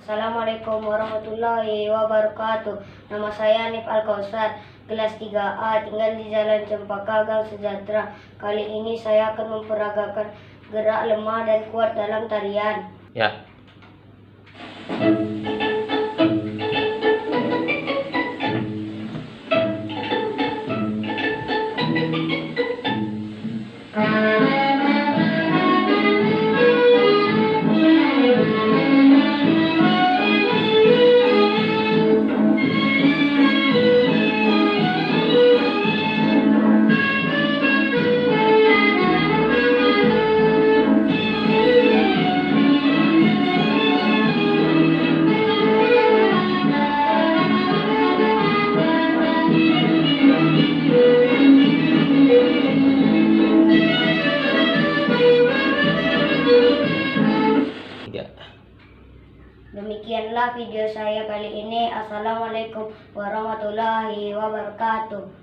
Assalamualaikum warahmatullahi wabarakatuh. Nama saya Nif Al-Kausar, kelas 3A, tinggal di Jalan Cempaka Gang Sejahtera. Kali ini saya akan memperagakan gerak lemah dan kuat dalam tarian. Ya. Demikianlah video saya kali ini. Assalamualaikum warahmatullahi wabarakatuh.